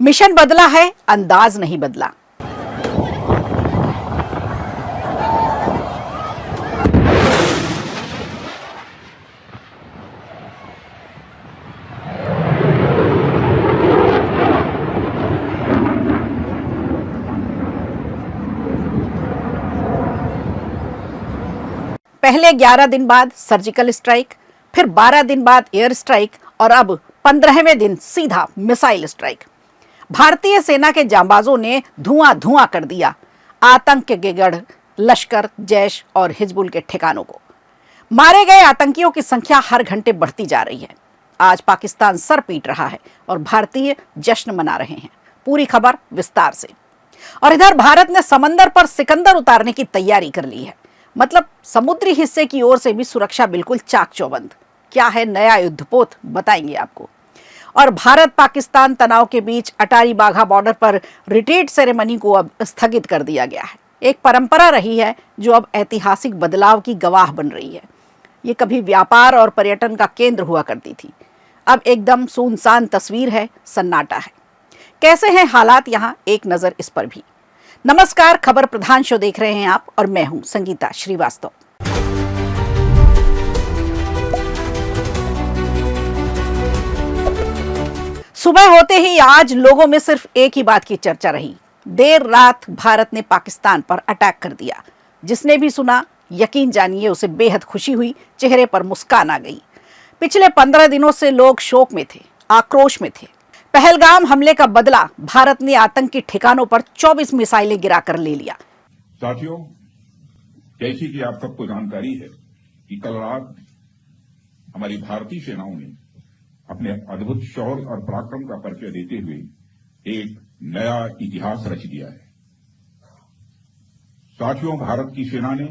Mission बदला है, अंदाज नहीं बदला। पहले 11 दिन बाद सर्जिकल स्ट्राइक, फिर 12 दिन बाद एयर स्ट्राइक और अब 15वें दिन सीधा मिसाइल स्ट्राइक। भारतीय सेना के जांबाजों ने धुआं धुआं कर दिया आतंक के गढ़ लश्कर, जैश और हिजबुल के ठिकानों को। मारे गए आतंकियों की संख्या हर घंटे बढ़ती जा रही है। आज पाकिस्तान सर पीट रहा है और भारतीय जश्न मना रहे हैं। पूरी खबर विस्तार से। और इधर भारत ने समंदर पर सिकंदर उतारने की तैयारी कर ली है। मतलब समुद्री हिस्से की ओर से भी सुरक्षा बिल्कुल चाक चौबंद। क्या है नया युद्धपोत, बताएंगे आपको। और भारत पाकिस्तान तनाव के बीच अटारी बाघा बॉर्डर पर रिट्रीट सेरेमनी को अब स्थगित कर दिया गया है। एक परंपरा रही है जो अब ऐतिहासिक बदलाव की गवाह बन रही है। ये कभी व्यापार और पर्यटन का केंद्र हुआ करती थी, अब एकदम सुनसान तस्वीर है, सन्नाटा है। कैसे हैं हालात यहाँ, एक नजर इस पर भी। नमस्कार, खबर प्रधान शो देख रहे हैं आप और मैं हूं संगीता श्रीवास्तव। सुबह होते ही आज लोगों में सिर्फ एक ही बात की चर्चा रही। देर रात भारत ने पाकिस्तान पर अटैक कर दिया। जिसने भी सुना, यकीन जानिए उसे बेहद खुशी हुई, चेहरे पर मुस्कान आ गई। पिछले 15 दिनों से लोग शोक में थे, आक्रोश में थे। पहलगाम हमले का बदला भारत ने आतंकी ठिकानों पर 24 मिसाइलें गिराकर ले लिया। साथियों, जैसी कि आप सबको जानकारी है कि कल रात हमारी भारतीय सेनाओं ने अपने अद्भुत शौर्य और पराक्रम का परिचय देते हुए एक नया इतिहास रच दिया है। साथियों, भारत की सेना ने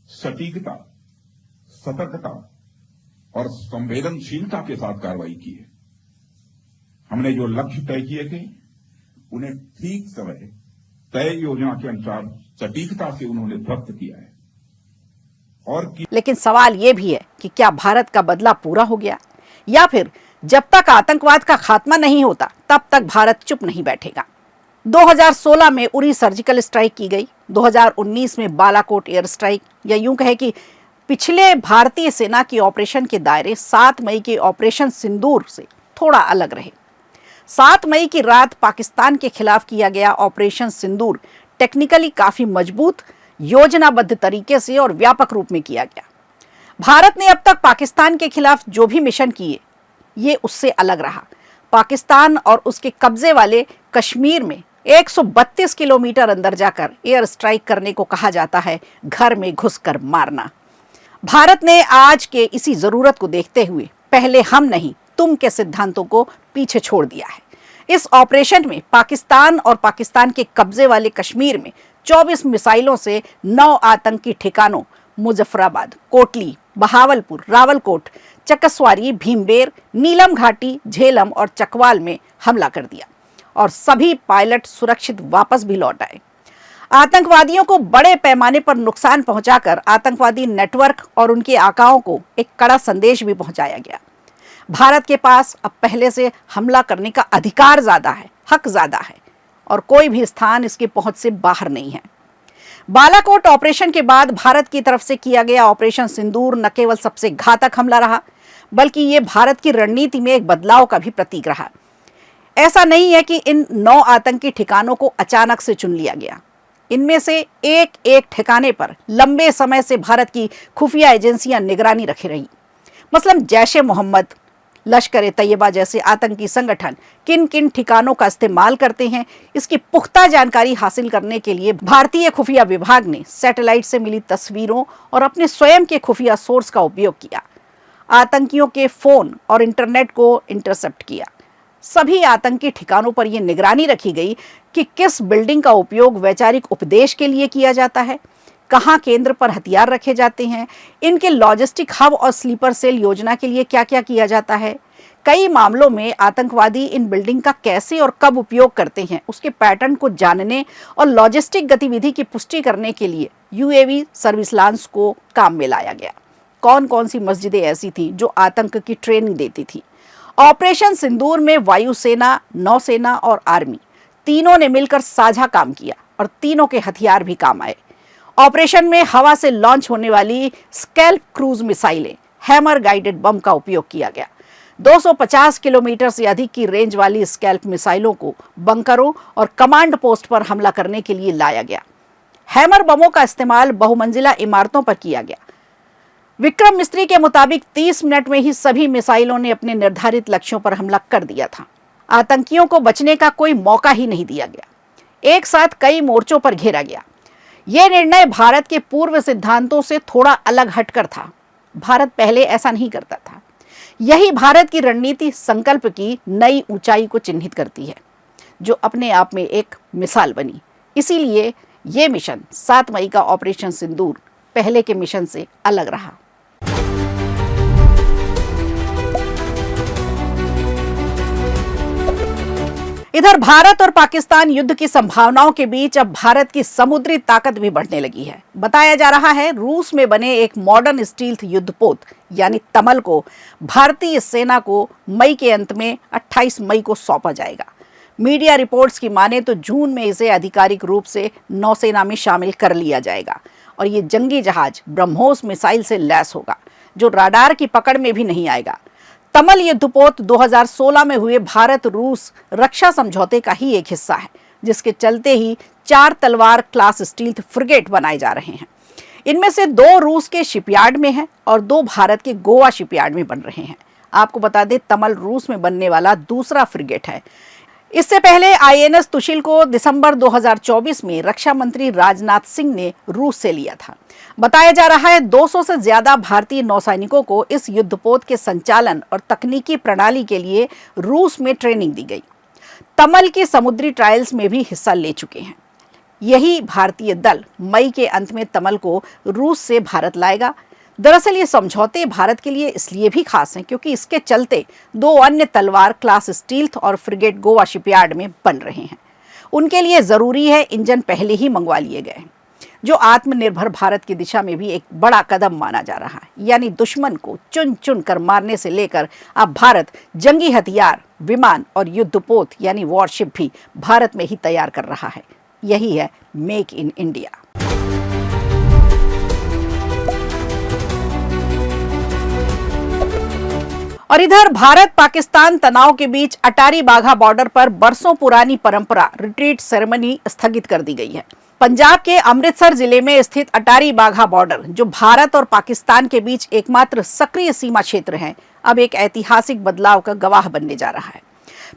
सटीकता, सतर्कता और संवेदनशीलता के साथ कार्रवाई की है। हमने जो लक्ष्य तय किए थे उन्हें ठीक समय, तय योजना के अनुसार सटीकता से उन्होंने ध्वस्त किया है। लेकिन सवाल यह भी है कि क्या भारत का बदला पूरा हो गया, या फिर जब तक आतंकवाद का खात्मा नहीं होता तब तक भारत चुप नहीं बैठेगा। 2016 में उरी सर्जिकल स्ट्राइक की गई, 2019 में बालाकोट एयर स्ट्राइक, या यूं कहे कि पिछले भारतीय सेना की ऑपरेशन के दायरे 7 मई के ऑपरेशन सिंदूर से थोड़ा अलग रहे। 7 मई की रात पाकिस्तान के खिलाफ किया गया ऑपरेशन सिंदूर टेक्निकली काफी मजबूत, योजनाबद्ध तरीके से और व्यापक रूप में किया गया। भारत ने अब तक पाकिस्तान के खिलाफ जो भी मिशन किए, ये उससे अलग रहा। पाकिस्तान और उसके कब्जे वाले कश्मीर में 132 किलोमीटर अंदर जाकर एयर स्ट्राइक करने को कहा जाता है घर में घुसकर मारना। भारत ने आज के इसी जरूरत को देखते हुए पहले हम नहीं तुम के सिद्धांतों को पीछे छोड़ दिया है। इस ऑपरेशन में पाकिस्तान और पाकिस्तान के कब्जे वाले कश्मीर में 24 मिसाइलों से 9 आतंकी ठिकानों मुजफ्फराबाद, कोटली, बहावलपुर, रावलकोट, चकसवारी, भीमबेर, नीलम घाटी, झेलम और चकवाल में हमला कर दिया और सभी पायलट सुरक्षित वापस भी लौट आए। आतंकवादियों को बड़े पैमाने पर नुकसान पहुंचाकर आतंकवादी नेटवर्क और उनके आकाओं को एक कड़ा संदेश भी पहुंचाया गया। भारत के पास अब पहले से हमला करने का अधिकार ज्यादा है, हक ज्यादा है, और कोई भी स्थान इसके पहुंच से बाहर नहीं है। बालाकोट ऑपरेशन के बाद भारत की तरफ से किया गया ऑपरेशन सिंदूर न केवल सबसे घातक हमला रहा, बल्कि ये भारत की रणनीति में एक बदलाव का भी प्रतीक रहा। ऐसा नहीं है कि इन 9 आतंकी ठिकानों को अचानक से चुन लिया गया। इनमें से एक एक ठिकाने पर लंबे समय से भारत की खुफिया एजेंसियां निगरानी रखे रही। मसलन जैश ए मोहम्मद, लश्कर ए तैयबा जैसे आतंकी संगठन किन किन ठिकानों का इस्तेमाल करते हैं, इसकी पुख्ता जानकारी हासिल करने के लिए भारतीय खुफिया विभाग ने सैटेलाइट से मिली तस्वीरों और अपने स्वयं के खुफिया सोर्स का उपयोग किया। आतंकियों के फोन और इंटरनेट को इंटरसेप्ट किया। सभी आतंकी ठिकानों पर यह निगरानी रखी गई कि किस बिल्डिंग का उपयोग वैचारिक उपदेश के लिए किया जाता है, कहां केंद्र पर हथियार रखे जाते हैं, इनके लॉजिस्टिक हब और स्लीपर सेल योजना के लिए क्या क्या किया जाता है। कई मामलों में आतंकवादी इन बिल्डिंग का कैसे और कब उपयोग करते हैं, उसके पैटर्न को जानने और लॉजिस्टिक गतिविधि की पुष्टि करने के लिए यूएवी सर्विस लांस को काम में लाया गया। कौन कौन सी मस्जिदें ऐसी थी जो आतंक की ट्रेनिंग देती थी ऑपरेशन सिंदूर में वायुसेना, नौसेना और आर्मी तीनों ने मिलकर साझा काम किया और तीनों के हथियार भी काम आए। ऑपरेशन में हवा से लॉन्च होने वाली स्कैल्प क्रूज मिसाइलें, हैमर गाइडेड बम का उपयोग किया गया। 250 किलोमीटर से अधिक की रेंज वाली स्कैल्प मिसाइलों को बंकरों और कमांड पोस्ट पर हमला करने के लिए लाया गया। हैमर बमों का इस्तेमाल बहुमंजिला इमारतों पर किया गया। विक्रम मिस्त्री के मुताबिक 30 मिनट में ही सभी मिसाइलों ने अपने निर्धारित लक्ष्यों पर हमला कर दिया था। आतंकियों को बचने का कोई मौका ही नहीं दिया गया। एक साथ कई मोर्चों पर घेरा गया। यह निर्णय भारत के पूर्व सिद्धांतों से थोड़ा अलग हटकर था। भारत पहले ऐसा नहीं करता था। यही भारत की रणनीति संकल्प की नई ऊंचाई को चिन्हित करती है, जो अपने आप में एक मिसाल बनी। इसीलिए यह मिशन 7 मई का ऑपरेशन सिंदूर पहले के मिशन से अलग रहा। इधर भारत और पाकिस्तान युद्ध की संभावनाओं के बीच अब भारत की समुद्री ताकत भी बढ़ने लगी है। बताया जा रहा है रूस में बने एक मॉडर्न स्टील्थ युद्धपोत यानी तमल को भारतीय सेना को मई के अंत में 28 मई को सौंपा जाएगा। मीडिया रिपोर्ट्स की माने तो जून में इसे आधिकारिक रूप से नौसेना में शामिल कर लिया जाएगा और ये जंगी जहाज ब्रह्मोस मिसाइल से लैस होगा, जो राडार की पकड़ में भी नहीं आएगा। तमल युद्धपोत 2016 में हुए भारत रूस रक्षा समझौते का ही एक हिस्सा है, जिसके चलते ही 4 तलवार क्लास स्टील्थ फ्रिगेट बनाए जा रहे हैं। इनमें से 2 रूस के शिपयार्ड में हैं और 2 भारत के गोवा शिपयार्ड में बन रहे हैं। आपको बता दें, तमल रूस में बनने वाला दूसरा फ्रिगेट है। इससे पहले आईएनएस तुशिल को दिसंबर 2024 में रक्षा मंत्री राजनाथ सिंह ने रूस से लिया था। बताया जा रहा है 200 से ज्यादा भारतीय नौसैनिकों को इस युद्धपोत के संचालन और तकनीकी प्रणाली के लिए रूस में ट्रेनिंग दी गई। तमल की समुद्री ट्रायल्स में भी हिस्सा ले चुके हैं। यही भारतीय दल मई के अंत में तमल को रूस से भारत लाएगा। दरअसल ये समझौते भारत के लिए इसलिए भी खास हैं क्योंकि इसके चलते 2 अन्य तलवार क्लास स्टील्थ और फ्रिगेट गोवा शिपयार्ड में बन रहे हैं। उनके लिए जरूरी है इंजन पहले ही मंगवा लिए गए हैं, जो आत्मनिर्भर भारत की दिशा में भी एक बड़ा कदम माना जा रहा है। यानी दुश्मन को चुन चुन कर मारने से लेकर अब भारत जंगी हथियार, विमान और युद्धपोत यानी वॉरशिप भी भारत में ही तैयार कर रहा है। यही है मेक इन इंडिया। और इधर भारत पाकिस्तान तनाव के बीच अटारी बाघा बॉर्डर पर बरसों पुरानी परंपरा रिट्रीट सेरेमनी स्थगित कर दी गई है। पंजाब के अमृतसर जिले में स्थित अटारी बाघा बॉर्डर, जो भारत और पाकिस्तान के बीच एकमात्र सक्रिय सीमा क्षेत्र है, अब एक ऐतिहासिक बदलाव का गवाह बनने जा रहा है।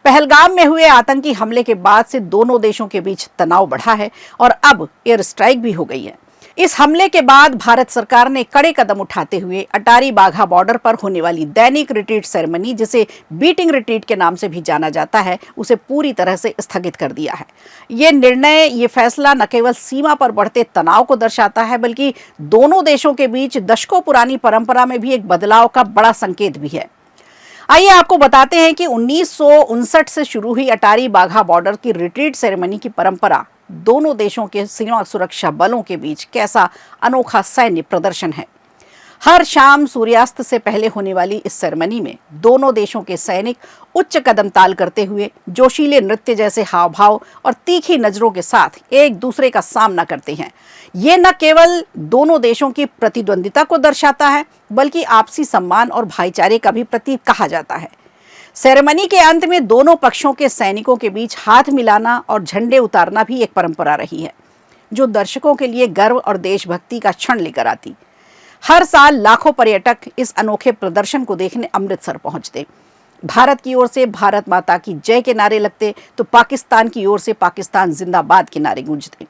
पहलगाम में हुए आतंकी हमले के बाद से दोनों देशों के बीच तनाव बढ़ा है और अब एयर स्ट्राइक भी हो गई है। इस हमले के बाद भारत सरकार ने कड़े कदम उठाते हुए अटारी बाघा बॉर्डर पर होने वाली दैनिक रिट्रीट सेरेमनी, जिसे बीटिंग रिट्रीट के नाम से भी जाना जाता है, उसे पूरी तरह से स्थगित कर दिया है। ये निर्णय, ये फैसला न केवल सीमा पर बढ़ते तनाव को दर्शाता है, बल्कि दोनों देशों के बीच दशकों पुरानी परंपरा में भी एक बदलाव का बड़ा संकेत भी है। आइए आपको बताते हैं कि 1959 से शुरू हुई अटारी बाघा बॉर्डर की रिट्रीट सेरेमनी की परंपरा दोनों देशों के सीमा सुरक्षा बलों के बीच कैसा अनोखा सैन्य प्रदर्शन है। हर शाम सूर्यास्त से पहले होने वाली इस सेरेमनी में दोनों देशों के सैनिक उच्च कदम ताल करते हुए जोशीले नृत्य जैसे हाव भाव और तीखी नजरों के साथ एक दूसरे का सामना करते हैं। ये न केवल दोनों देशों की प्रतिद्वंदिता को दर्शाता है, बल्कि आपसी सम्मान और भाईचारे का भी प्रतीक कहा जाता है। सेरेमनी के अंत में दोनों पक्षों के सैनिकों के बीच हाथ मिलाना और झंडे उतारना भी एक परंपरा रही है, जो दर्शकों के लिए गर्व और देशभक्ति का क्षण लेकर आती। हर साल लाखों पर्यटक इस अनोखे प्रदर्शन को देखने अमृतसर पहुंचते। भारत की ओर से भारत माता की जय के नारे लगते, तो पाकिस्तान की ओर से पाकिस्तान जिंदाबाद के नारे गूंजते।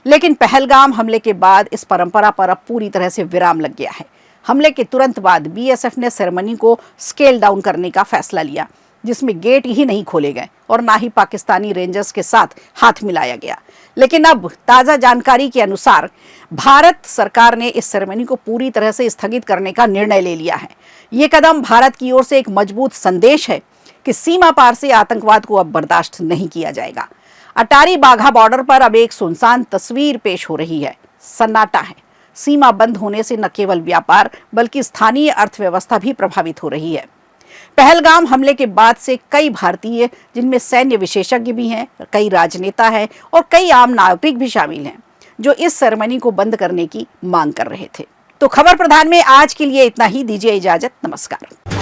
लेकिन पहलगाम हमले के बाद इस परंपरा पर अब पूरी तरह से विराम लग गया है। हमले के तुरंत बाद बीएसएफ ने सेरेमनी को स्केल डाउन करने का फैसला लिया, जिसमें गेट ही नहीं खोले गए और ना ही पाकिस्तानी रेंजर्स के साथ हाथ मिलाया गया। लेकिन अब ताज़ा जानकारी के अनुसार भारत सरकार ने इस सेरेमनी को पूरी तरह से स्थगित करने का निर्णय ले लिया है। ये कदम भारत की ओर से एक मजबूत संदेश है कि सीमा पार से आतंकवाद को अब बर्दाश्त नहीं किया जाएगा। अटारी बाघा बॉर्डर पर अब एक सुनसान तस्वीर पेश हो रही है। सन्नाटा है। सीमा बंद होने से न केवल व्यापार बल्कि स्थानीय अर्थव्यवस्था भी प्रभावित हो रही है। पहलगाम हमले के बाद से कई भारतीय, जिनमें सैन्य विशेषज्ञ भी हैं, कई राजनेता हैं और कई आम नागरिक भी शामिल हैं, जो इस सेरेमनी को बंद करने की मांग कर रहे थे। तो खबर प्रधान में आज के लिए इतना ही। दीजिए इजाजत। नमस्कार।